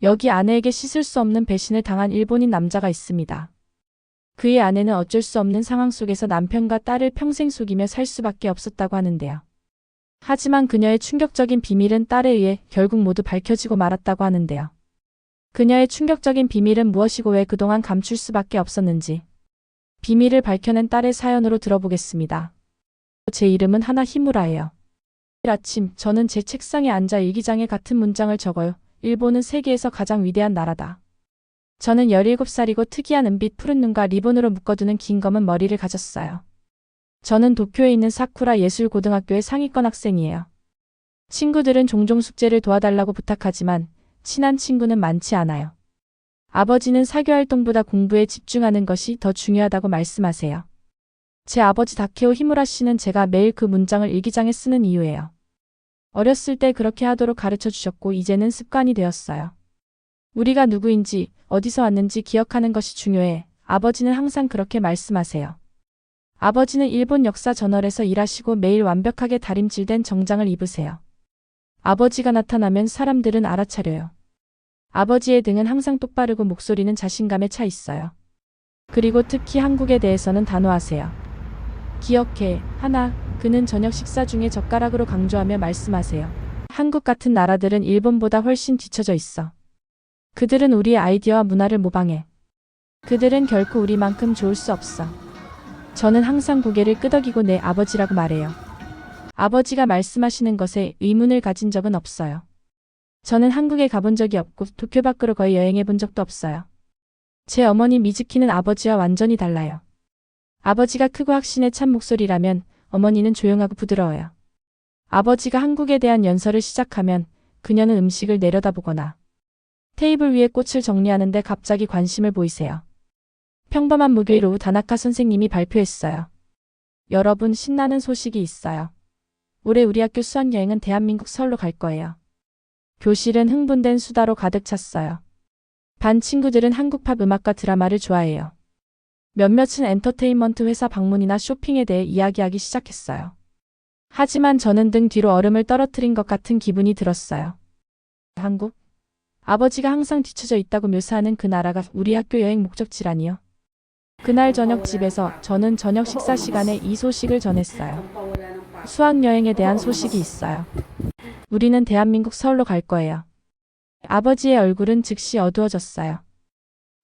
여기 아내에게 씻을 수 없는 배신을 당한 일본인 남자가 있습니다. 그의 아내는 어쩔 수 없는 상황 속에서 남편과 딸을 평생 속이며 살 수밖에 없었다고 하는데요. 하지만 그녀의 충격적인 비밀은 딸에 의해 결국 모두 밝혀지고 말았다고 하는데요. 그녀의 충격적인 비밀은 무엇이고 왜 그동안 감출 수밖에 없었는지 비밀을 밝혀낸 딸의 사연으로 들어보겠습니다. 제 이름은 하나 히무라예요. 내일 아침 저는 제 책상에 앉아 일기장에 같은 문장을 적어요. 일본은 세계에서 가장 위대한 나라다. 저는 17살이고 특이한 은빛 푸른 눈과 리본으로 묶어두는 긴 검은 머리를 가졌어요. 저는 도쿄에 있는 사쿠라 예술고등학교의 상위권 학생이에요. 친구들은 종종 숙제를 도와달라고 부탁하지만 친한 친구는 많지 않아요. 아버지는 사교활동보다 공부에 집중하는 것이 더 중요하다고 말씀하세요. 제 아버지 다케오 히무라 씨는 제가 매일 그 문장을 일기장에 쓰는 이유예요. 어렸을 때 그렇게 하도록 가르쳐 주셨고 이제는 습관이 되었어요. 우리가 누구인지 어디서 왔는지 기억하는 것이 중요해. 아버지는 항상 그렇게 말씀하세요. 아버지는 일본 역사 저널에서 일하시고 매일 완벽하게 다림질된 정장을 입으세요. 아버지가 나타나면 사람들은 알아차려요. 아버지의 등은 항상 똑바르고 목소리는 자신감에 차 있어요. 그리고 특히 한국에 대해서는 단호하세요. 기억해, 하나, 그는 저녁 식사 중에 젓가락으로 강조하며 말씀하세요. 한국 같은 나라들은 일본보다 훨씬 뒤처져 있어. 그들은 우리의 아이디어와 문화를 모방해. 그들은 결코 우리만큼 좋을 수 없어. 저는 항상 고개를 끄덕이고 내 아버지라고 말해요. 아버지가 말씀하시는 것에 의문을 가진 적은 없어요. 저는 한국에 가본 적이 없고 도쿄 밖으로 거의 여행해 본 적도 없어요. 제 어머니 미즈키는 아버지와 완전히 달라요. 아버지가 크고 확신에 찬 목소리라면 어머니는 조용하고 부드러워요. 아버지가 한국에 대한 연설을 시작하면 그녀는 음식을 내려다보거나 테이블 위에 꽃을 정리하는데 갑자기 관심을 보이세요. 평범한 목요일 오후 다나카 선생님이 발표했어요. 여러분, 신나는 소식이 있어요. 올해 우리 학교 수학여행은 대한민국 서울로 갈 거예요. 교실은 흥분된 수다로 가득 찼어요. 반 친구들은 한국 팝 음악과 드라마를 좋아해요. 몇몇은 엔터테인먼트 회사 방문이나 쇼핑에 대해 이야기하기 시작했어요. 하지만 저는 등 뒤로 얼음을 떨어뜨린 것 같은 기분이 들었어요. 한국? 아버지가 항상 뒤처져 있다고 묘사하는 그 나라가 우리 학교 여행 목적지라니요. 그날 저녁 집에서 저는 저녁 식사 시간에 이 소식을 전했어요. 수학여행에 대한 소식이 있어요. 우리는 대한민국 서울로 갈 거예요. 아버지의 얼굴은 즉시 어두워졌어요.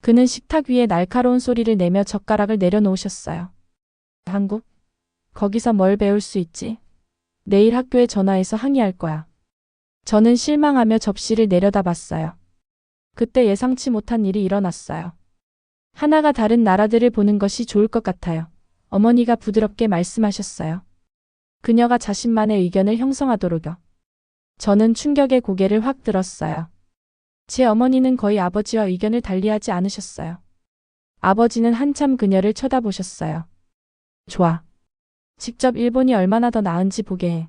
그는 식탁 위에 날카로운 소리를 내며 젓가락을 내려놓으셨어요. 한국? 거기서 뭘 배울 수 있지? 내일 학교에 전화해서 항의할 거야. 저는 실망하며 접시를 내려다봤어요. 그때 예상치 못한 일이 일어났어요. 하나가 다른 나라들을 보는 것이 좋을 것 같아요. 어머니가 부드럽게 말씀하셨어요. 그녀가 자신만의 의견을 형성하도록요. 저는 충격에 고개를 확 들었어요. 제 어머니는 거의 아버지와 의견을 달리하지 않으셨어요. 아버지는 한참 그녀를 쳐다보셨어요. 좋아. 직접 일본이 얼마나 더 나은지 보게 해.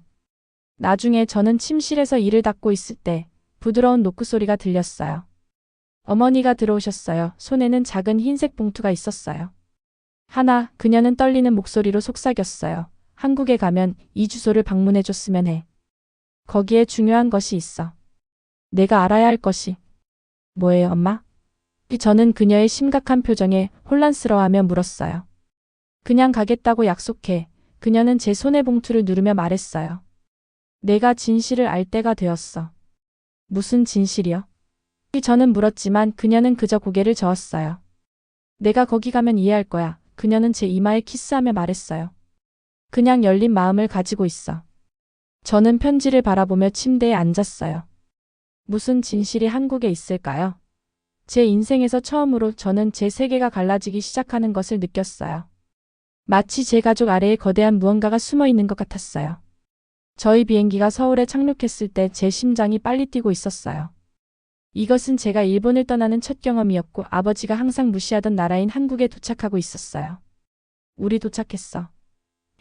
나중에 저는 침실에서 이를 닦고 있을 때 부드러운 노크 소리가 들렸어요. 어머니가 들어오셨어요. 손에는 작은 흰색 봉투가 있었어요. 하나, 그녀는 떨리는 목소리로 속삭였어요. 한국에 가면 이 주소를 방문해줬으면 해. 거기에 중요한 것이 있어. 내가 알아야 할 것이. 뭐예요, 엄마? 저는 그녀의 심각한 표정에 혼란스러워하며 물었어요. 그냥 가겠다고 약속해. 그녀는 제 손의 봉투를 누르며 말했어요. 내가 진실을 알 때가 되었어. 무슨 진실이요? 저는 물었지만 그녀는 그저 고개를 저었어요. 내가 거기 가면 이해할 거야. 그녀는 제 이마에 키스하며 말했어요. 그냥 열린 마음을 가지고 있어. 저는 편지를 바라보며 침대에 앉았어요. 무슨 진실이 한국에 있을까요? 제 인생에서 처음으로 저는 제 세계가 갈라지기 시작하는 것을 느꼈어요. 마치 제 가족 아래에 거대한 무언가가 숨어 있는 것 같았어요. 저희 비행기가 서울에 착륙했을 때 제 심장이 빨리 뛰고 있었어요. 이것은 제가 일본을 떠나는 첫 경험이었고 아버지가 항상 무시하던 나라인 한국에 도착하고 있었어요. 우리 도착했어.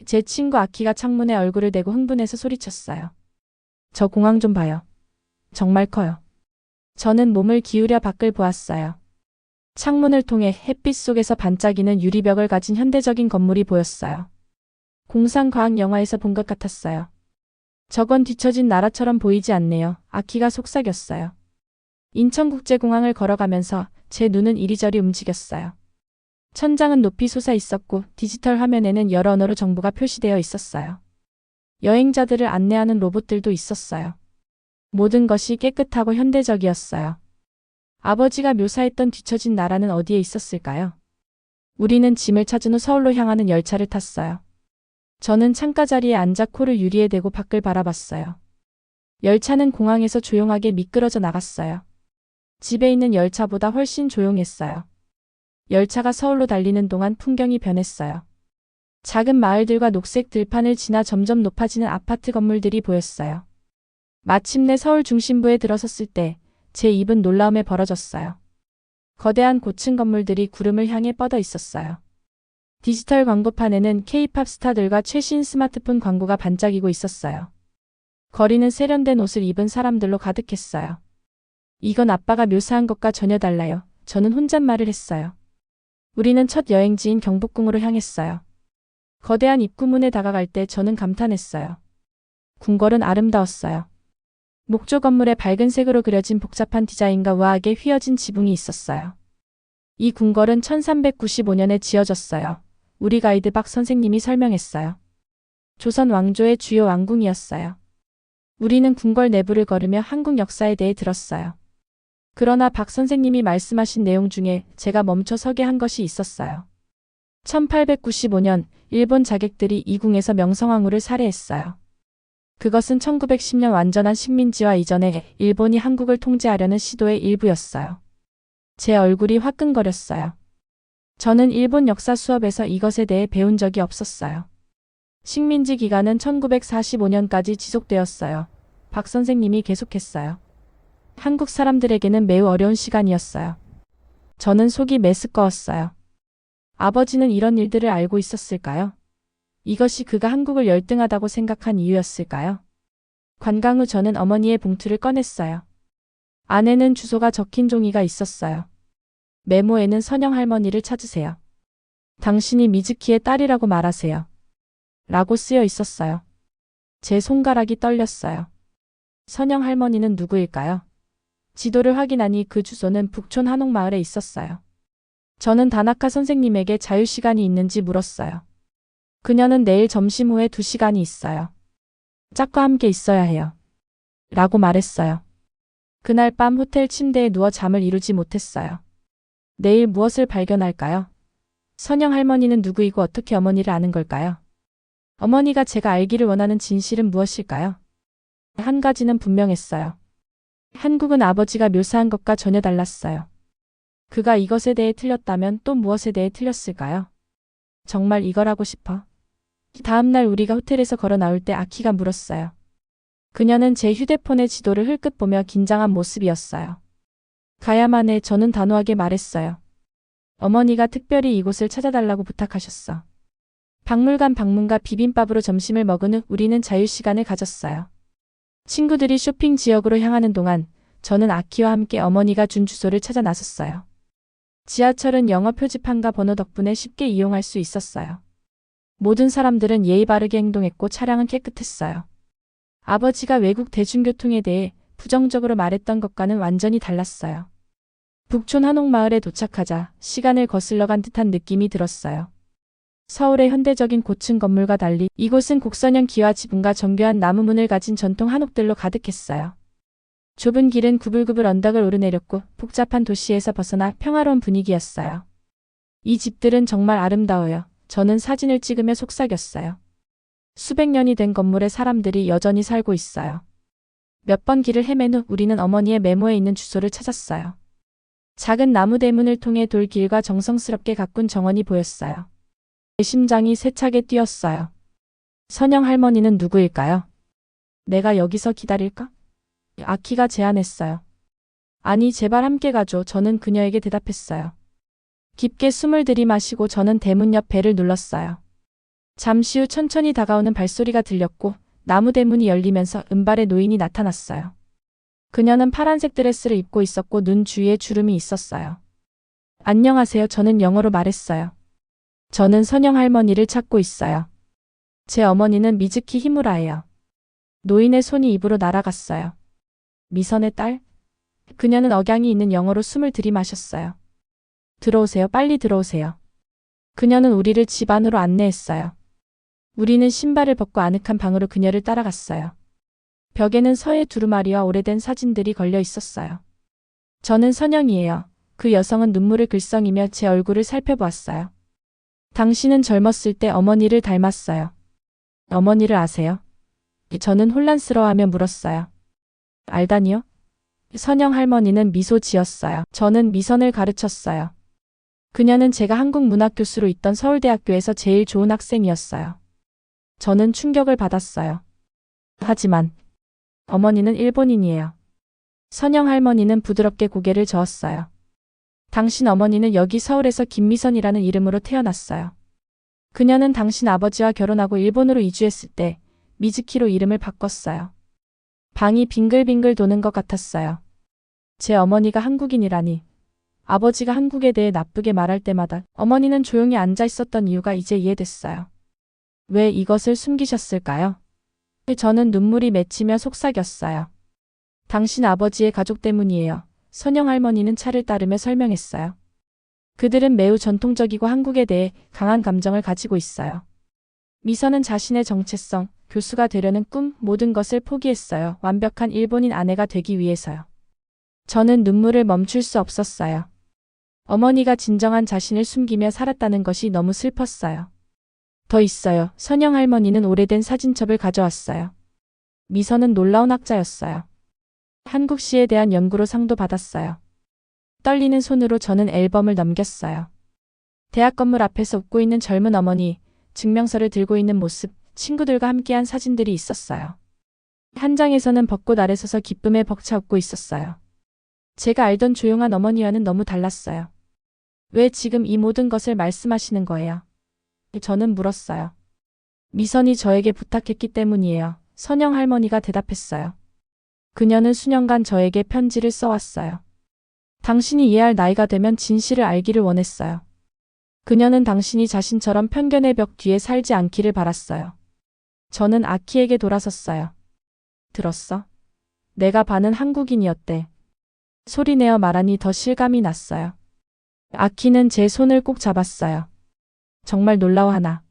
제 친구 아키가 창문에 얼굴을 대고 흥분해서 소리쳤어요. 저 공항 좀 봐요. 정말 커요. 저는 몸을 기울여 밖을 보았어요. 창문을 통해 햇빛 속에서 반짝이는 유리벽을 가진 현대적인 건물이 보였어요. 공상과학 영화에서 본 것 같았어요. 저건 뒤처진 나라처럼 보이지 않네요. 아키가 속삭였어요. 인천국제공항을 걸어가면서 제 눈은 이리저리 움직였어요. 천장은 높이 솟아 있었고 디지털 화면에는 여러 언어로 정보가 표시되어 있었어요. 여행자들을 안내하는 로봇들도 있었어요. 모든 것이 깨끗하고 현대적이었어요. 아버지가 묘사했던 뒤처진 나라는 어디에 있었을까요? 우리는 짐을 찾은 후 서울로 향하는 열차를 탔어요. 저는 창가 자리에 앉아 코를 유리에 대고 밖을 바라봤어요. 열차는 공항에서 조용하게 미끄러져 나갔어요. 집에 있는 열차보다 훨씬 조용했어요. 열차가 서울로 달리는 동안 풍경이 변했어요. 작은 마을들과 녹색 들판을 지나 점점 높아지는 아파트 건물들이 보였어요. 마침내 서울 중심부에 들어섰을 때 제 입은 놀라움에 벌어졌어요. 거대한 고층 건물들이 구름을 향해 뻗어 있었어요. 디지털 광고판에는 K-팝 스타들과 최신 스마트폰 광고가 반짝이고 있었어요. 거리는 세련된 옷을 입은 사람들로 가득했어요. 이건 아빠가 묘사한 것과 전혀 달라요. 저는 혼잣말을 했어요. 우리는 첫 여행지인 경복궁으로 향했어요. 거대한 입구문에 다가갈 때 저는 감탄했어요. 궁궐은 아름다웠어요. 목조 건물에 밝은 색으로 그려진 복잡한 디자인과 우아하게 휘어진 지붕이 있었어요. 이 궁궐은 1395년에 지어졌어요. 우리 가이드 박 선생님이 설명했어요. 조선 왕조의 주요 왕궁이었어요. 우리는 궁궐 내부를 걸으며 한국 역사에 대해 들었어요. 그러나 박 선생님이 말씀하신 내용 중에 제가 멈춰 서게 한 것이 있었어요. 1895년 일본 자객들이 이 궁에서 명성황후를 살해했어요. 그것은 1910년 완전한 식민지화 이전에 일본이 한국을 통제하려는 시도의 일부였어요. 제 얼굴이 화끈거렸어요. 저는 일본 역사 수업에서 이것에 대해 배운 적이 없었어요. 식민지 기간은 1945년까지 지속되었어요. 박 선생님이 계속했어요. 한국 사람들에게는 매우 어려운 시간이었어요. 저는 속이 메스꺼웠어요. 아버지는 이런 일들을 알고 있었을까요? 이것이 그가 한국을 열등하다고 생각한 이유였을까요? 관광 후 저는 어머니의 봉투를 꺼냈어요. 안에는 주소가 적힌 종이가 있었어요. 메모에는 선영 할머니를 찾으세요. 당신이 미즈키의 딸이라고 말하세요. 라고 쓰여 있었어요. 제 손가락이 떨렸어요. 선영 할머니는 누구일까요? 지도를 확인하니 그 주소는 북촌 한옥마을에 있었어요. 저는 다나카 선생님에게 자유시간이 있는지 물었어요. 그녀는 내일 점심 후에 2시간이 있어요. 짝과 함께 있어야 해요. 라고 말했어요. 그날 밤 호텔 침대에 누워 잠을 이루지 못했어요. 내일 무엇을 발견할까요? 선영 할머니는 누구이고 어떻게 어머니를 아는 걸까요? 어머니가 제가 알기를 원하는 진실은 무엇일까요? 한 가지는 분명했어요. 한국은 아버지가 묘사한 것과 전혀 달랐어요. 그가 이것에 대해 틀렸다면 또 무엇에 대해 틀렸을까요? 정말 이걸 하고 싶어? 다음날 우리가 호텔에서 걸어 나올 때 아키가 물었어요. 그녀는 제 휴대폰의 지도를 흘끗 보며 긴장한 모습이었어요. 가야만 해. 저는 단호하게 말했어요. 어머니가 특별히 이곳을 찾아달라고 부탁하셨어. 박물관 방문과 비빔밥으로 점심을 먹은 후 우리는 자유시간을 가졌어요. 친구들이 쇼핑 지역으로 향하는 동안 저는 아키와 함께 어머니가 준 주소를 찾아 나섰어요. 지하철은 영어 표지판과 번호 덕분에 쉽게 이용할 수 있었어요. 모든 사람들은 예의 바르게 행동했고 차량은 깨끗했어요. 아버지가 외국 대중교통에 대해 부정적으로 말했던 것과는 완전히 달랐어요. 북촌 한옥마을에 도착하자 시간을 거슬러 간 듯한 느낌이 들었어요. 서울의 현대적인 고층 건물과 달리 이곳은 곡선형 기와 지붕과 정교한 나무 문을 가진 전통 한옥들로 가득했어요. 좁은 길은 구불구불 언덕을 오르내렸고 복잡한 도시에서 벗어나 평화로운 분위기였어요. 이 집들은 정말 아름다워요. 저는 사진을 찍으며 속삭였어요. 수백 년이 된 건물에 사람들이 여전히 살고 있어요. 몇 번 길을 헤맨 후 우리는 어머니의 메모에 있는 주소를 찾았어요. 작은 나무 대문을 통해 돌길과 정성스럽게 가꾼 정원이 보였어요. 제 심장이 세차게 뛰었어요. 선영 할머니는 누구일까요? 내가 여기서 기다릴까? 아키가 제안했어요. 아니, 제발 함께 가줘. 저는 그녀에게 대답했어요. 깊게 숨을 들이마시고 저는 대문 옆 벨을 눌렀어요. 잠시 후 천천히 다가오는 발소리가 들렸고 나무 대문이 열리면서 은발의 노인이 나타났어요. 그녀는 파란색 드레스를 입고 있었고 눈 주위에 주름이 있었어요. 안녕하세요. 저는 영어로 말했어요. 저는 선영 할머니를 찾고 있어요. 제 어머니는 미즈키 히무라예요. 노인의 손이 입으로 날아갔어요. 미선의 딸? 그녀는 억양이 있는 영어로 숨을 들이마셨어요. 들어오세요. 빨리 들어오세요. 그녀는 우리를 집 안으로 안내했어요. 우리는 신발을 벗고 아늑한 방으로 그녀를 따라갔어요. 벽에는 서예 두루마리와 오래된 사진들이 걸려 있었어요. 저는 선영이에요. 그 여성은 눈물을 글썽이며 제 얼굴을 살펴보았어요. 당신은 젊었을 때 어머니를 닮았어요. 어머니를 아세요? 저는 혼란스러워하며 물었어요. 알다니요? 선영 할머니는 미소 지었어요. 저는 미선을 가르쳤어요. 그녀는 제가 한국문학교수로 있던 서울대학교에서 제일 좋은 학생이었어요. 저는 충격을 받았어요. 하지만 어머니는 일본인이에요. 선영 할머니는 부드럽게 고개를 저었어요. 당신 어머니는 여기 서울에서 김미선이라는 이름으로 태어났어요. 그녀는 당신 아버지와 결혼하고 일본으로 이주했을 때 미즈키로 이름을 바꿨어요. 방이 빙글빙글 도는 것 같았어요. 제 어머니가 한국인이라니. 아버지가 한국에 대해 나쁘게 말할 때마다 어머니는 조용히 앉아 있었던 이유가 이제 이해됐어요. 왜 이것을 숨기셨을까요? 저는 눈물이 맺히며 속삭였어요. 당신 아버지의 가족 때문이에요. 선영 할머니는 차를 따르며 설명했어요. 그들은 매우 전통적이고 한국에 대해 강한 감정을 가지고 있어요. 미선은 자신의 정체성, 교수가 되려는 꿈, 모든 것을 포기했어요. 완벽한 일본인 아내가 되기 위해서요. 저는 눈물을 멈출 수 없었어요. 어머니가 진정한 자신을 숨기며 살았다는 것이 너무 슬펐어요. 더 있어요. 선영 할머니는 오래된 사진첩을 가져왔어요. 미선은 놀라운 학자였어요. 한국시에 대한 연구로 상도 받았어요. 떨리는 손으로 저는 앨범을 넘겼어요. 대학 건물 앞에서 웃고 있는 젊은 어머니, 증명서를 들고 있는 모습, 친구들과 함께한 사진들이 있었어요. 한 장에서는 벚꽃 아래 서서 기쁨에 벅차 웃고 있었어요. 제가 알던 조용한 어머니와는 너무 달랐어요. 왜 지금 이 모든 것을 말씀하시는 거예요? 저는 물었어요. 미선이 저에게 부탁했기 때문이에요. 선영 할머니가 대답했어요. 그녀는 수년간 저에게 편지를 써왔어요. 당신이 이해할 나이가 되면 진실을 알기를 원했어요. 그녀는 당신이 자신처럼 편견의 벽 뒤에 살지 않기를 바랐어요. 저는 아키에게 돌아섰어요. 들었어? 내가 반은 한국인이었대. 소리내어 말하니 더 실감이 났어요. 아키는 제 손을 꼭 잡았어요. 정말 놀라워하나.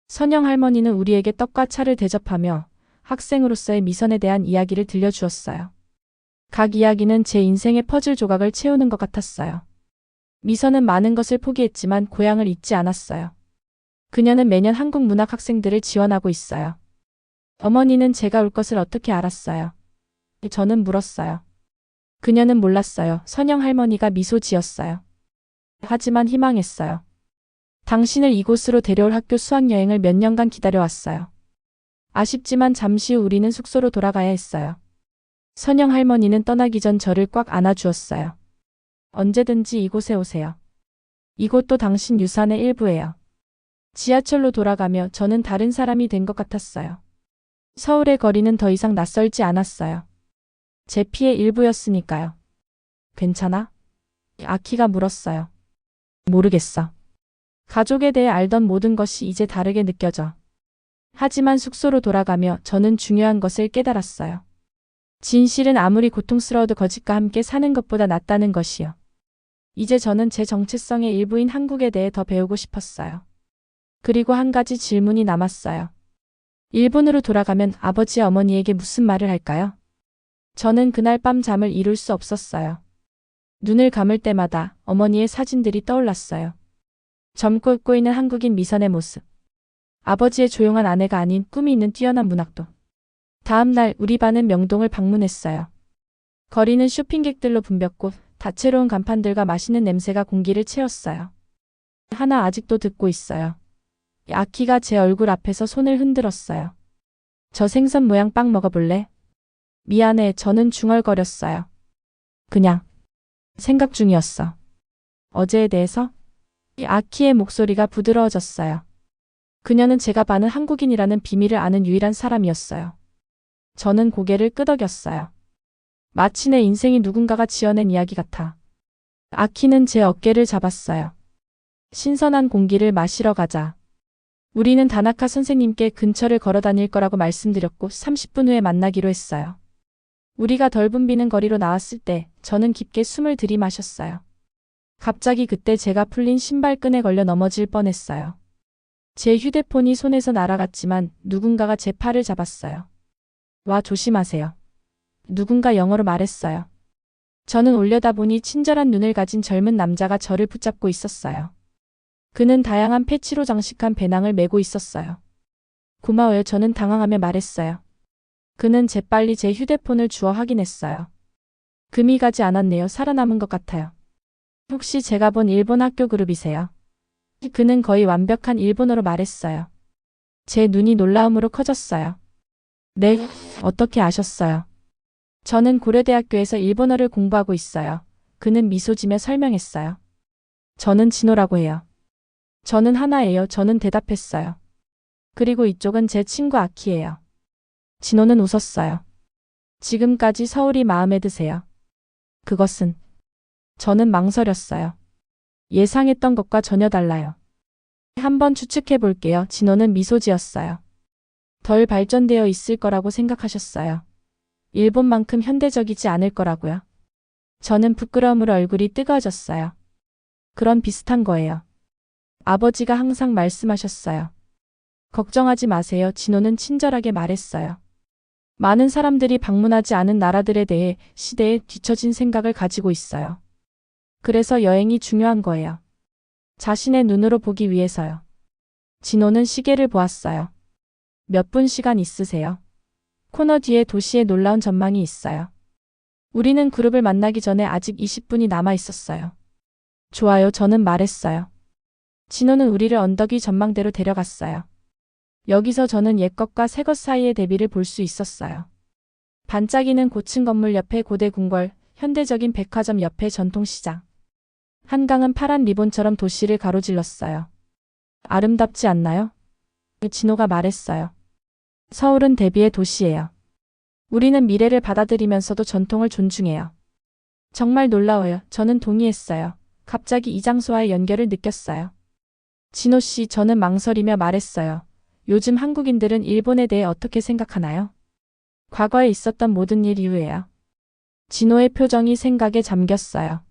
선영 할머니는 우리에게 떡과 차를 대접하며 학생으로서의 미선에 대한 이야기를 들려주었어요. 각 이야기는 제 인생의 퍼즐 조각을 채우는 것 같았어요. 미선은 많은 것을 포기했지만 고향을 잊지 않았어요. 그녀는 매년 한국 문학 학생들을 지원하고 있어요. 어머니는 제가 올 것을 어떻게 알았어요? 저는 물었어요. 그녀는 몰랐어요. 선영 할머니가 미소 지었어요. 하지만 희망했어요. 당신을 이곳으로 데려올 학교 수학여행을 몇 년간 기다려왔어요. 아쉽지만 잠시 후 우리는 숙소로 돌아가야 했어요. 선영 할머니는 떠나기 전 저를 꽉 안아주었어요. 언제든지 이곳에 오세요. 이곳도 당신 유산의 일부예요. 지하철로 돌아가며 저는 다른 사람이 된 것 같았어요. 서울의 거리는 더 이상 낯설지 않았어요. 제 피의 일부였으니까요. 괜찮아? 아키가 물었어요. 모르겠어. 가족에 대해 알던 모든 것이 이제 다르게 느껴져. 하지만 숙소로 돌아가며 저는 중요한 것을 깨달았어요. 진실은 아무리 고통스러워도 거짓과 함께 사는 것보다 낫다는 것이요. 이제 저는 제 정체성의 일부인 한국에 대해 더 배우고 싶었어요. 그리고 한 가지 질문이 남았어요. 일본으로 돌아가면 아버지와 어머니에게 무슨 말을 할까요? 저는 그날 밤 잠을 이룰 수 없었어요. 눈을 감을 때마다 어머니의 사진들이 떠올랐어요. 젊고 웃고 있는 한국인 미선의 모습. 아버지의 조용한 아내가 아닌 꿈이 있는 뛰어난 문학도. 다음 날 우리 반은 명동을 방문했어요. 거리는 쇼핑객들로 붐볐고 다채로운 간판들과 맛있는 냄새가 공기를 채웠어요. 하나 아직도 듣고 있어요. 아키가 제 얼굴 앞에서 손을 흔들었어요. 저 생선 모양 빵 먹어볼래? 미안해, 저는 중얼거렸어요. 그냥 생각 중이었어. 어제에 대해서? 아키의 목소리가 부드러워졌어요. 그녀는 제가 반은 한국인이라는 비밀을 아는 유일한 사람이었어요. 저는 고개를 끄덕였어요. 마치 내 인생이 누군가가 지어낸 이야기 같아. 아키는 제 어깨를 잡았어요. 신선한 공기를 마시러 가자. 우리는 다나카 선생님께 근처를 걸어 다닐 거라고 말씀드렸고 30분 후에 만나기로 했어요. 우리가 덜 붐비는 거리로 나왔을 때 저는 깊게 숨을 들이마셨어요. 갑자기 그때 제가 풀린 신발끈에 걸려 넘어질 뻔했어요. 제 휴대폰이 손에서 날아갔지만 누군가가 제 팔을 잡았어요. 와, 조심하세요. 누군가 영어로 말했어요. 저는 올려다보니 친절한 눈을 가진 젊은 남자가 저를 붙잡고 있었어요. 그는 다양한 패치로 장식한 배낭을 메고 있었어요. 고마워요. 저는 당황하며 말했어요. 그는 재빨리 제 휴대폰을 주워 확인했어요. 금이 가지 않았네요. 살아남은 것 같아요. 혹시 제가 본 일본 학교 그룹이세요? 그는 거의 완벽한 일본어로 말했어요. 제 눈이 놀라움으로 커졌어요. 네, 어떻게 아셨어요? 저는 고려대학교에서 일본어를 공부하고 있어요. 그는 미소 지며 설명했어요. 저는 진호라고 해요. 저는 하나예요. 저는 대답했어요. 그리고 이쪽은 제 친구 아키예요. 진호는 웃었어요. 지금까지 서울이 마음에 드세요? 그것은. 저는 망설였어요. 예상했던 것과 전혀 달라요. 한번 추측해 볼게요. 진호는 미소 지었어요. 덜 발전되어 있을 거라고 생각하셨어요. 일본만큼 현대적이지 않을 거라고요. 저는 부끄러움으로 얼굴이 뜨거워졌어요. 그런 비슷한 거예요. 아버지가 항상 말씀하셨어요. 걱정하지 마세요. 진호는 친절하게 말했어요. 많은 사람들이 방문하지 않은 나라들에 대해 시대에 뒤처진 생각을 가지고 있어요. 그래서 여행이 중요한 거예요. 자신의 눈으로 보기 위해서요. 진호는 시계를 보았어요. 몇 분 시간 있으세요? 코너 뒤에 도시의 놀라운 전망이 있어요. 우리는 그룹을 만나기 전에 아직 20분이 남아 있었어요. 좋아요. 저는 말했어요. 진호는 우리를 언덕 위 전망대로 데려갔어요. 여기서 저는 옛것과 새것 사이의 대비를 볼 수 있었어요. 반짝이는 고층 건물 옆에 고대 궁궐, 현대적인 백화점 옆에 전통시장. 한강은 파란 리본처럼 도시를 가로질렀어요. 아름답지 않나요? 진호가 말했어요. 서울은 대비의 도시예요. 우리는 미래를 받아들이면서도 전통을 존중해요. 정말 놀라워요. 저는 동의했어요. 갑자기 이 장소와의 연결을 느꼈어요. 진호 씨, 저는 망설이며 말했어요. 요즘 한국인들은 일본에 대해 어떻게 생각하나요? 과거에 있었던 모든 일 이후에요. 진호의 표정이 생각에 잠겼어요.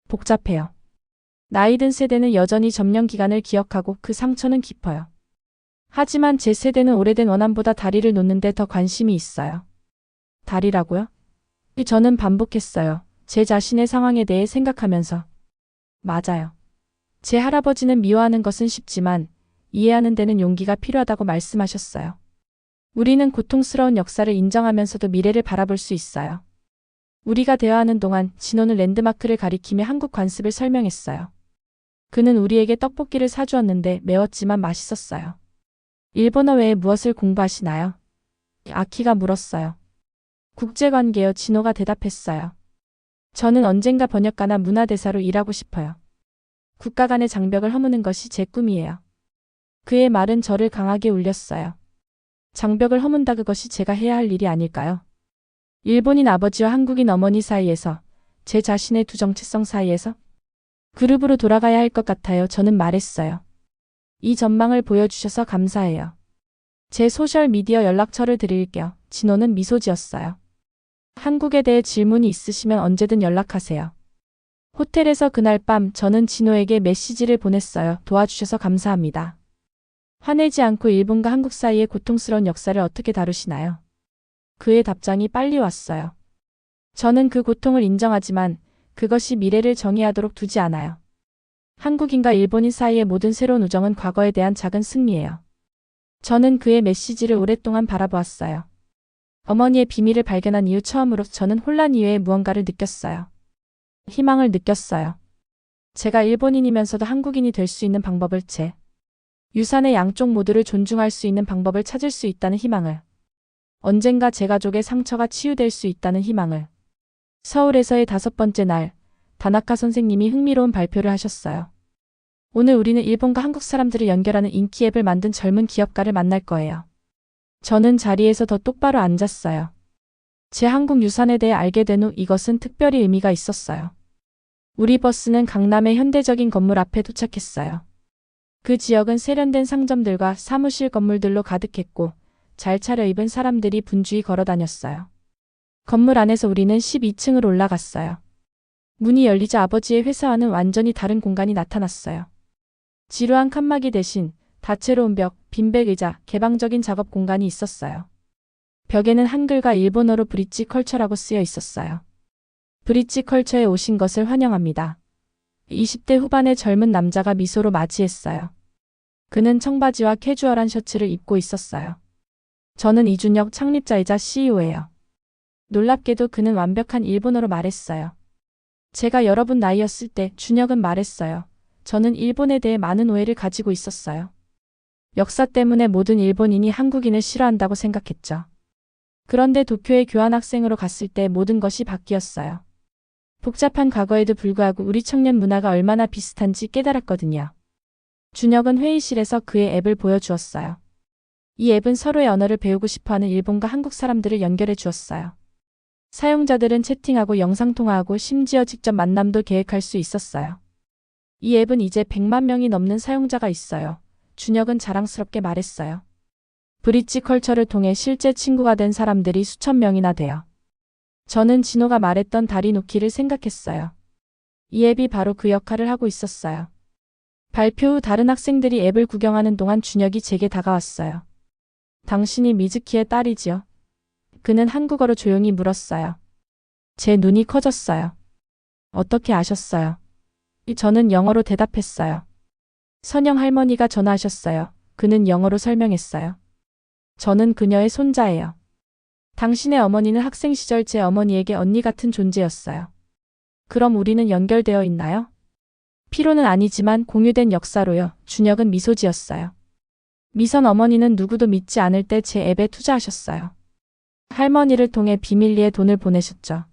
복잡해요. 나이 든 세대는 여전히 점령 기간을 기억하고 그 상처는 깊어요. 하지만 제 세대는 오래된 원한보다 다리를 놓는 데 더 관심이 있어요. 다리라고요? 저는 반복했어요. 제 자신의 상황에 대해 생각하면서. 맞아요. 제 할아버지는 미워하는 것은 쉽지만 이해하는 데는 용기가 필요하다고 말씀하셨어요. 우리는 고통스러운 역사를 인정하면서도 미래를 바라볼 수 있어요. 우리가 대화하는 동안 진호는 랜드마크를 가리키며 한국 관습을 설명했어요. 그는 우리에게 떡볶이를 사주었는데 매웠지만 맛있었어요. 일본어 외에 무엇을 공부하시나요? 아키가 물었어요. 국제관계요. 진호가 대답했어요. 저는 언젠가 번역가나 문화대사로 일하고 싶어요. 국가 간의 장벽을 허무는 것이 제 꿈이에요. 그의 말은 저를 강하게 울렸어요. 장벽을 허문다, 그것이 제가 해야 할 일이 아닐까요? 일본인 아버지와 한국인 어머니 사이에서, 제 자신의 두 정체성 사이에서 그룹으로 돌아가야 할 것 같아요. 저는 말했어요. 이 전망을 보여주셔서 감사해요. 제 소셜미디어 연락처를 드릴게요. 진호는 미소 지었어요. 한국에 대해 질문이 있으시면 언제든 연락하세요. 호텔에서 그날 밤 저는 진호에게 메시지를 보냈어요. 도와주셔서 감사합니다. 화내지 않고 일본과 한국 사이의 고통스러운 역사를 어떻게 다루시나요? 그의 답장이 빨리 왔어요. 저는 그 고통을 인정하지만 그것이 미래를 정의하도록 두지 않아요. 한국인과 일본인 사이의 모든 새로운 우정은 과거에 대한 작은 승리예요. 저는 그의 메시지를 오랫동안 바라보았어요. 어머니의 비밀을 발견한 이후 처음으로 저는 혼란 이외의 무언가를 느꼈어요. 희망을 느꼈어요. 제가 일본인이면서도 한국인이 될 수 있는 방법을, 제 유산의 양쪽 모두를 존중할 수 있는 방법을 찾을 수 있다는 희망을, 언젠가 제 가족의 상처가 치유될 수 있다는 희망을. 서울에서의 5번째 날, 다나카 선생님이 흥미로운 발표를 하셨어요. 오늘 우리는 일본과 한국 사람들을 연결하는 인기 앱을 만든 젊은 기업가를 만날 거예요. 저는 자리에서 더 똑바로 앉았어요. 제 한국 유산에 대해 알게 된 후 이것은 특별히 의미가 있었어요. 우리 버스는 강남의 현대적인 건물 앞에 도착했어요. 그 지역은 세련된 상점들과 사무실 건물들로 가득했고 잘 차려입은 사람들이 분주히 걸어 다녔어요. 건물 안에서 우리는 12층을 올라갔어요. 문이 열리자 아버지의 회사와는 완전히 다른 공간이 나타났어요. 지루한 칸막이 대신 다채로운 벽, 빈백 의자, 개방적인 작업 공간이 있었어요. 벽에는 한글과 일본어로 브릿지 컬처라고 쓰여 있었어요. 브릿지 컬처에 오신 것을 환영합니다. 20대 후반의 젊은 남자가 미소로 맞이했어요. 그는 청바지와 캐주얼한 셔츠를 입고 있었어요. 저는 이준혁 창립자이자 CEO예요. 놀랍게도 그는 완벽한 일본어로 말했어요. 제가 여러분 나이였을 때 준혁은 말했어요. 저는 일본에 대해 많은 오해를 가지고 있었어요. 역사 때문에 모든 일본인이 한국인을 싫어한다고 생각했죠. 그런데 도쿄에 교환학생으로 갔을 때 모든 것이 바뀌었어요. 복잡한 과거에도 불구하고 우리 청년 문화가 얼마나 비슷한지 깨달았거든요. 준혁은 회의실에서 그의 앱을 보여주었어요. 이 앱은 서로의 언어를 배우고 싶어하는 일본과 한국 사람들을 연결해 주었어요. 사용자들은 채팅하고 영상통화하고 심지어 직접 만남도 계획할 수 있었어요. 이 앱은 이제 100만 명이 넘는 사용자가 있어요. 준혁은 자랑스럽게 말했어요. 브릿지 컬처를 통해 실제 친구가 된 사람들이 수천 명이나 돼요. 저는 진호가 말했던 다리노키를 생각했어요. 이 앱이 바로 그 역할을 하고 있었어요. 발표 후 다른 학생들이 앱을 구경하는 동안 준혁이 제게 다가왔어요. 당신이 미즈키의 딸이지요? 그는 한국어로 조용히 물었어요. 제 눈이 커졌어요. 어떻게 아셨어요? 저는 영어로 대답했어요. 선영 할머니가 전화하셨어요. 그는 영어로 설명했어요. 저는 그녀의 손자예요. 당신의 어머니는 학생 시절 제 어머니에게 언니 같은 존재였어요. 그럼 우리는 연결되어 있나요? 피로는 아니지만 공유된 역사로요. 준혁은 미소 지었어요. 미선 어머니는 누구도 믿지 않을 때 제 앱에 투자하셨어요. 할머니를 통해 비밀리에 돈을 보내셨죠.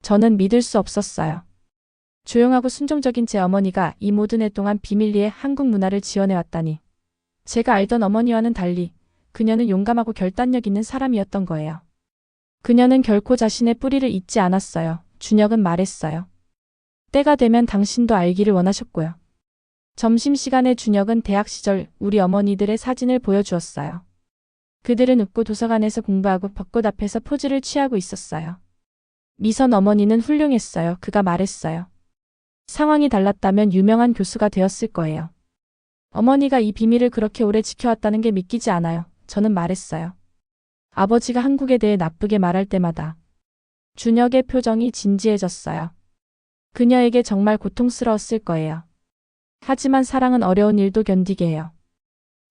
저는 믿을 수 없었어요. 조용하고 순종적인 제 어머니가 이 모든 해 동안 비밀리에 한국 문화를 지원해왔다니. 제가 알던 어머니와는 달리 그녀는 용감하고 결단력 있는 사람이었던 거예요. 그녀는 결코 자신의 뿌리를 잊지 않았어요. 준혁은 말했어요. 때가 되면 당신도 알기를 원하셨고요. 점심시간에 준혁은 대학 시절 우리 어머니들의 사진을 보여주었어요. 그들은 웃고 도서관에서 공부하고 벚꽃 앞에서 포즈를 취하고 있었어요. 미선 어머니는 훌륭했어요. 그가 말했어요. 상황이 달랐다면 유명한 교수가 되었을 거예요. 어머니가 이 비밀을 그렇게 오래 지켜왔다는 게 믿기지 않아요. 저는 말했어요. 아버지가 한국에 대해 나쁘게 말할 때마다. 준혁의 표정이 진지해졌어요. 그녀에게 정말 고통스러웠을 거예요. 하지만 사랑은 어려운 일도 견디게 해요.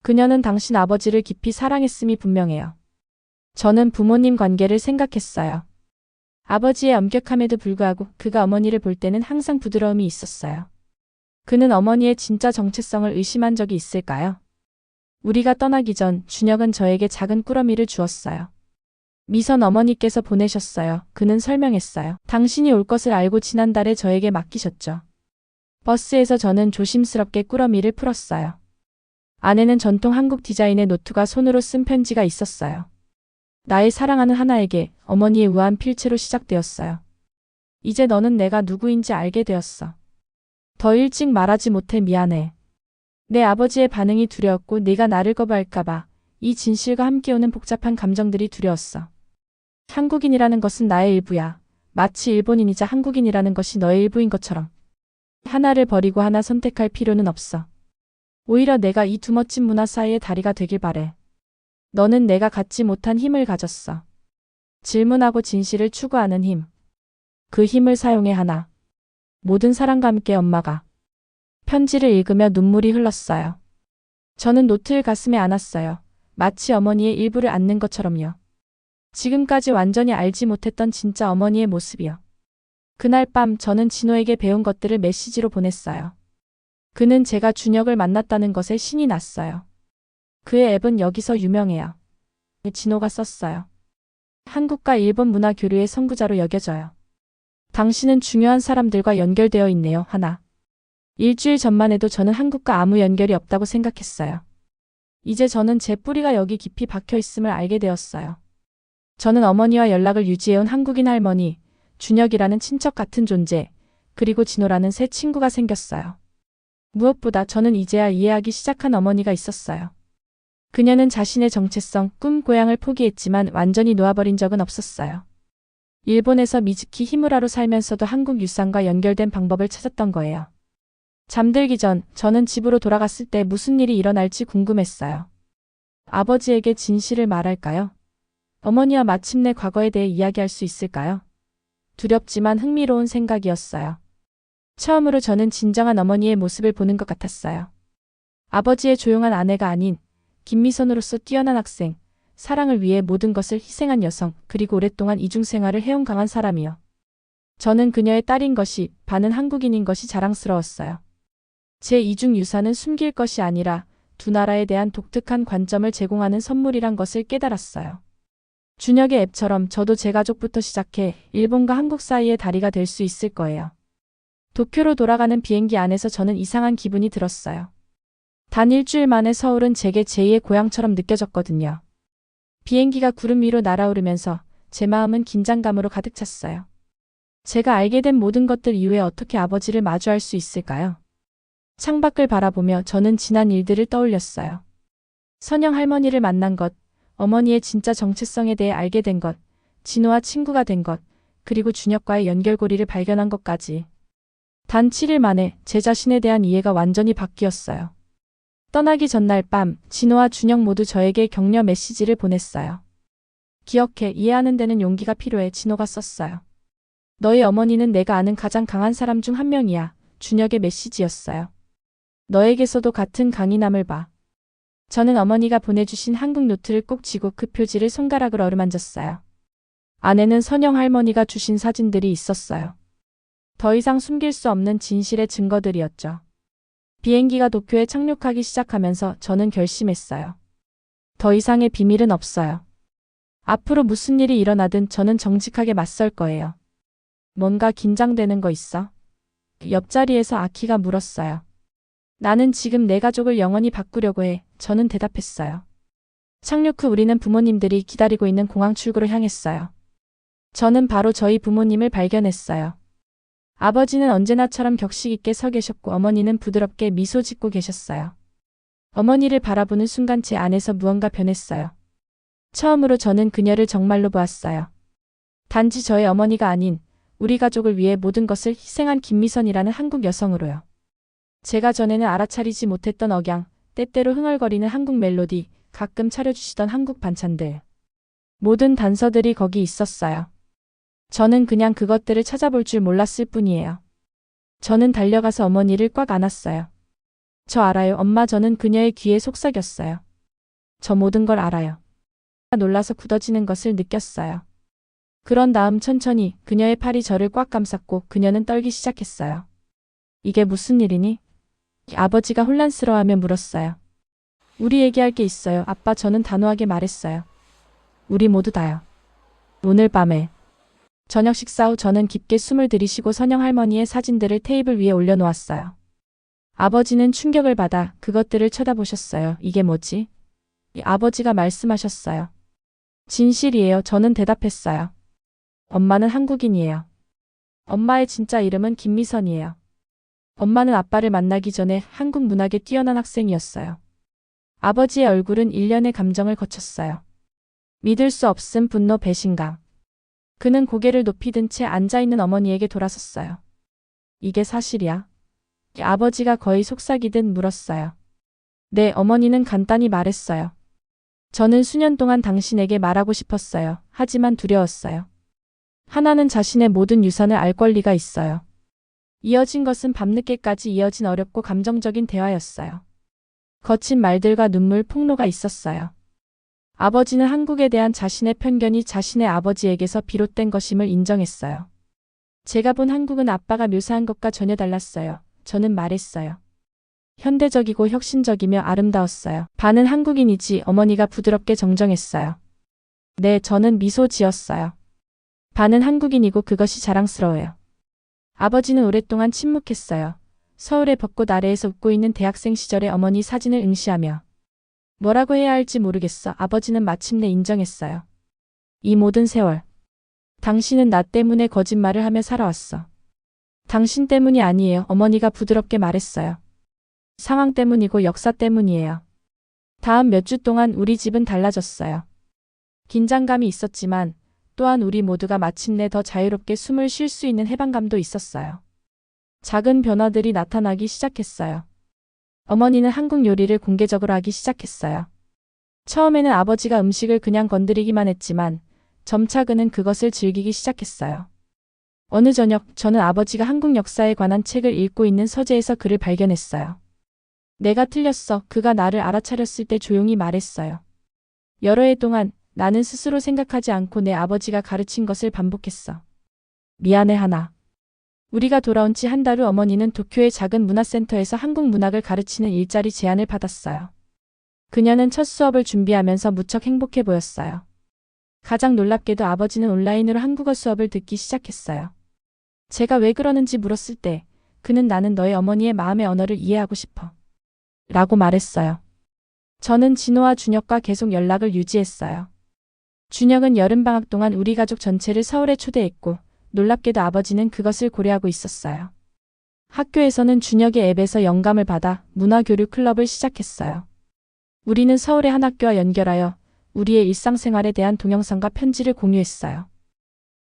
그녀는 당신 아버지를 깊이 사랑했음이 분명해요. 저는 부모님 관계를 생각했어요. 아버지의 엄격함에도 불구하고 그가 어머니를 볼 때는 항상 부드러움이 있었어요. 그는 어머니의 진짜 정체성을 의심한 적이 있을까요? 우리가 떠나기 전 준혁은 저에게 작은 꾸러미를 주었어요. 미선 어머니께서 보내셨어요. 그는 설명했어요. 당신이 올 것을 알고 지난달에 저에게 맡기셨죠. 버스에서 저는 조심스럽게 꾸러미를 풀었어요. 안에는 전통 한국 디자인의 노트가 손으로 쓴 편지가 있었어요. 나의 사랑하는 하나에게 어머니의 우아한 필체로 시작되었어요. 이제 너는 내가 누구인지 알게 되었어. 더 일찍 말하지 못해 미안해. 내 아버지의 반응이 두려웠고 네가 나를 거부할까봐 이 진실과 함께 오는 복잡한 감정들이 두려웠어. 한국인이라는 것은 나의 일부야. 마치 일본인이자 한국인이라는 것이 너의 일부인 것처럼. 하나를 버리고 하나 선택할 필요는 없어. 오히려 내가 이 두 멋진 문화 사이의 다리가 되길 바래. 너는 내가 갖지 못한 힘을 가졌어. 질문하고 진실을 추구하는 힘. 그 힘을 사용해 하나. 모든 사람과 함께 엄마가. 편지를 읽으며 눈물이 흘렀어요. 저는 노트를 가슴에 안았어요. 마치 어머니의 일부를 안는 것처럼요. 지금까지 완전히 알지 못했던 진짜 어머니의 모습이요. 그날 밤 저는 진호에게 배운 것들을 메시지로 보냈어요. 그는 제가 준혁을 만났다는 것에 신이 났어요. 그의 앱은 여기서 유명해요. 진호가 썼어요. 한국과 일본 문화 교류의 선구자로 여겨져요. 당신은 중요한 사람들과 연결되어 있네요. 하나. 일주일 전만 해도 저는 한국과 아무 연결이 없다고 생각했어요. 이제 저는 제 뿌리가 여기 깊이 박혀 있음을 알게 되었어요. 저는 어머니와 연락을 유지해온 한국인 할머니, 준혁이라는 친척 같은 존재, 그리고 진호라는 새 친구가 생겼어요. 무엇보다 저는 이제야 이해하기 시작한 어머니가 있었어요. 그녀는 자신의 정체성, 꿈, 고향을 포기했지만 완전히 놓아버린 적은 없었어요. 일본에서 미즈키 히무라로 살면서도 한국 유산과 연결된 방법을 찾았던 거예요. 잠들기 전 저는 집으로 돌아갔을 때 무슨 일이 일어날지 궁금했어요. 아버지에게 진실을 말할까요? 어머니와 마침내 과거에 대해 이야기할 수 있을까요? 두렵지만 흥미로운 생각이었어요. 처음으로 저는 진정한 어머니의 모습을 보는 것 같았어요. 아버지의 조용한 아내가 아닌 김미선으로서 뛰어난 학생, 사랑을 위해 모든 것을 희생한 여성, 그리고 오랫동안 이중생활을 해온 강한 사람이요. 저는 그녀의 딸인 것이, 반은 한국인인 것이 자랑스러웠어요. 제 이중 유산은 숨길 것이 아니라 두 나라에 대한 독특한 관점을 제공하는 선물이란 것을 깨달았어요. 준혁의 앱처럼 저도 제 가족부터 시작해 일본과 한국 사이의 다리가 될 수 있을 거예요. 도쿄로 돌아가는 비행기 안에서 저는 이상한 기분이 들었어요. 단 일주일 만에 서울은 제게 제2의 고향처럼 느껴졌거든요. 비행기가 구름 위로 날아오르면서 제 마음은 긴장감으로 가득 찼어요. 제가 알게 된 모든 것들 이후에 어떻게 아버지를 마주할 수 있을까요? 창밖을 바라보며 저는 지난 일들을 떠올렸어요. 선영 할머니를 만난 것, 어머니의 진짜 정체성에 대해 알게 된 것, 진호와 친구가 된 것, 그리고 준혁과의 연결고리를 발견한 것까지. 단 7일 만에 제 자신에 대한 이해가 완전히 바뀌었어요. 떠나기 전날 밤, 진호와 준혁 모두 저에게 격려 메시지를 보냈어요. 기억해, 이해하는 데는 용기가 필요해. 진호가 썼어요. 너의 어머니는 내가 아는 가장 강한 사람 중 한 명이야. 준혁의 메시지였어요. 너에게서도 같은 강인함을 봐. 저는 어머니가 보내주신 한국 노트를 꼭 쥐고 그 표지를 손가락으로 어루만졌어요. 안에는 선영 할머니가 주신 사진들이 있었어요. 더 이상 숨길 수 없는 진실의 증거들이었죠. 비행기가 도쿄에 착륙하기 시작하면서 저는 결심했어요. 더 이상의 비밀은 없어요. 앞으로 무슨 일이 일어나든 저는 정직하게 맞설 거예요. 뭔가 긴장되는 거 있어? 옆자리에서 아키가 물었어요. 나는 지금 내 가족을 영원히 바꾸려고 해. 저는 대답했어요. 착륙 후 우리는 부모님들이 기다리고 있는 공항 출구로 향했어요. 저는 바로 저희 부모님을 발견했어요. 아버지는 언제나처럼 격식 있게 서 계셨고 어머니는 부드럽게 미소 짓고 계셨어요. 어머니를 바라보는 순간 제 안에서 무언가 변했어요. 처음으로 저는 그녀를 정말로 보았어요. 단지 저의 어머니가 아닌 우리 가족을 위해 모든 것을 희생한 김미선이라는 한국 여성으로요. 제가 전에는 알아차리지 못했던 억양, 때때로 흥얼거리는 한국 멜로디, 가끔 차려주시던 한국 반찬들. 모든 단서들이 거기 있었어요. 저는 그냥 그것들을 찾아볼 줄 몰랐을 뿐이에요. 저는 달려가서 어머니를 꽉 안았어요. 저 알아요, 엄마. 저는 그녀의 귀에 속삭였어요. 저 모든 걸 알아요. 놀라서 굳어지는 것을 느꼈어요. 그런 다음 천천히 그녀의 팔이 저를 꽉 감쌌고 그녀는 떨기 시작했어요. 이게 무슨 일이니? 아버지가 혼란스러워하며 물었어요. 우리 얘기할 게 있어요, 아빠. 저는 단호하게 말했어요. 우리 모두 다요. 오늘 밤에. 저녁 식사 후 저는 깊게 숨을 들이쉬고 선영 할머니의 사진들을 테이블 위에 올려놓았어요. 아버지는 충격을 받아 그것들을 쳐다보셨어요. 이게 뭐지? 아버지가 말씀하셨어요. 진실이에요. 저는 대답했어요. 엄마는 한국인이에요. 엄마의 진짜 이름은 김미선이에요. 엄마는 아빠를 만나기 전에 한국 문학에 뛰어난 학생이었어요. 아버지의 얼굴은 일련의 감정을 거쳤어요. 믿을 수 없음, 분노, 배신감. 그는 고개를 높이 든 채 앉아있는 어머니에게 돌아섰어요. 이게 사실이야? 아버지가 거의 속삭이듯 물었어요. 네, 어머니는 간단히 말했어요. 저는 수년 동안 당신에게 말하고 싶었어요. 하지만 두려웠어요. 하나는 자신의 모든 유산을 알 권리가 있어요. 이어진 것은 밤늦게까지 이어진 어렵고 감정적인 대화였어요. 거친 말들과 눈물 폭로가 있었어요. 아버지는 한국에 대한 자신의 편견이 자신의 아버지에게서 비롯된 것임을 인정했어요. 제가 본 한국은 아빠가 묘사한 것과 전혀 달랐어요. 저는 말했어요. 현대적이고 혁신적이며 아름다웠어요. 반은 한국인이지. 어머니가 부드럽게 정정했어요. 네, 저는 미소 지었어요. 반은 한국인이고 그것이 자랑스러워요. 아버지는 오랫동안 침묵했어요. 서울의 벚꽃 아래에서 웃고 있는 대학생 시절의 어머니 사진을 응시하며. 뭐라고 해야 할지 모르겠어. 아버지는 마침내 인정했어요. 이 모든 세월. 당신은 나 때문에 거짓말을 하며 살아왔어. 당신 때문이 아니에요. 어머니가 부드럽게 말했어요. 상황 때문이고 역사 때문이에요. 다음 몇 주 동안 우리 집은 달라졌어요. 긴장감이 있었지만 또한 우리 모두가 마침내 더 자유롭게 숨을 쉴 수 있는 해방감도 있었어요. 작은 변화들이 나타나기 시작했어요. 어머니는 한국 요리를 공개적으로 하기 시작했어요. 처음에는 아버지가 음식을 그냥 건드리기만 했지만 점차 그는 그것을 즐기기 시작했어요. 어느 저녁 저는 아버지가 한국 역사에 관한 책을 읽고 있는 서재에서 그를 발견했어요. 내가 틀렸어. 그가 나를 알아차렸을 때 조용히 말했어요. 여러 해 동안 나는 스스로 생각하지 않고 내 아버지가 가르친 것을 반복했어. 미안해 하나. 우리가 돌아온 지 한 달 후 어머니는 도쿄의 작은 문화센터에서 한국 문학을 가르치는 일자리 제안을 받았어요. 그녀는 첫 수업을 준비하면서 무척 행복해 보였어요. 가장 놀랍게도 아버지는 온라인으로 한국어 수업을 듣기 시작했어요. 제가 왜 그러는지 물었을 때 그는 나는 너의 어머니의 마음의 언어를 이해하고 싶어. 라고 말했어요. 저는 진호와 준혁과 계속 연락을 유지했어요. 준혁은 여름방학 동안 우리 가족 전체를 서울에 초대했고 놀랍게도 아버지는 그것을 고려하고 있었어요. 학교에서는 준혁의 앱에서 영감을 받아 문화교류 클럽을 시작했어요. 우리는 서울의 한 학교와 연결하여 우리의 일상생활에 대한 동영상과 편지를 공유했어요.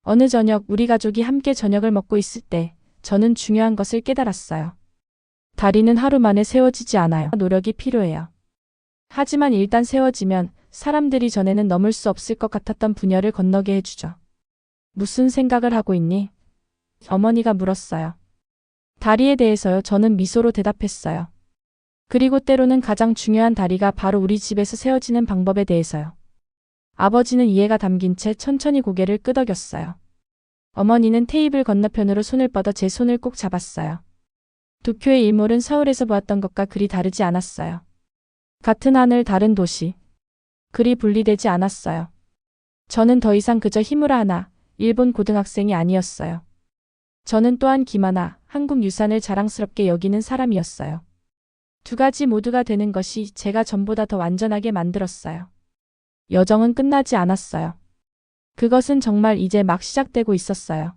어느 저녁 우리 가족이 함께 저녁을 먹고 있을 때 저는 중요한 것을 깨달았어요. 다리는 하루 만에 세워지지 않아요. 노력이 필요해요. 하지만 일단 세워지면 사람들이 전에는 넘을 수 없을 것 같았던 분열을 건너게 해주죠. 무슨 생각을 하고 있니? 어머니가 물었어요. 다리에 대해서요. 저는 미소로 대답했어요. 그리고 때로는 가장 중요한 다리가 바로 우리 집에서 세워지는 방법에 대해서요. 아버지는 이해가 담긴 채 천천히 고개를 끄덕였어요. 어머니는 테이블 건너편으로 손을 뻗어 제 손을 꼭 잡았어요. 도쿄의 일몰은 서울에서 보았던 것과 그리 다르지 않았어요. 같은 하늘 다른 도시. 그리 분리되지 않았어요. 저는 더 이상 그저 히무라 하나, 일본 고등학생이 아니었어요. 저는 또한 김하나, 한국 유산을 자랑스럽게 여기는 사람이었어요. 두 가지 모두가 되는 것이 제가 전보다 더 완전하게 만들었어요. 여정은 끝나지 않았어요. 그것은 정말 이제 막 시작되고 있었어요.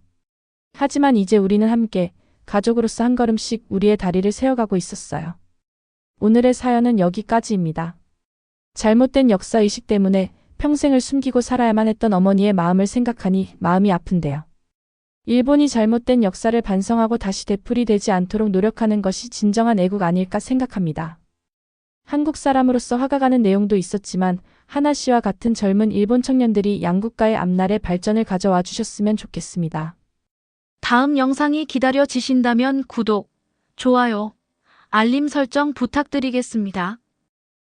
하지만 이제 우리는 함께 가족으로서 한 걸음씩 우리의 다리를 세워가고 있었어요. 오늘의 사연은 여기까지입니다. 잘못된 역사의식 때문에 평생을 숨기고 살아야만 했던 어머니의 마음을 생각하니 마음이 아픈데요. 일본이 잘못된 역사를 반성하고 다시 되풀이되지 않도록 노력하는 것이 진정한 애국 아닐까 생각합니다. 한국 사람으로서 화가 가는 내용도 있었지만 하나 씨와 같은 젊은 일본 청년들이 양국가의 앞날의 발전을 가져와 주셨으면 좋겠습니다. 다음 영상이 기다려지신다면 구독, 좋아요, 알림 설정 부탁드리겠습니다.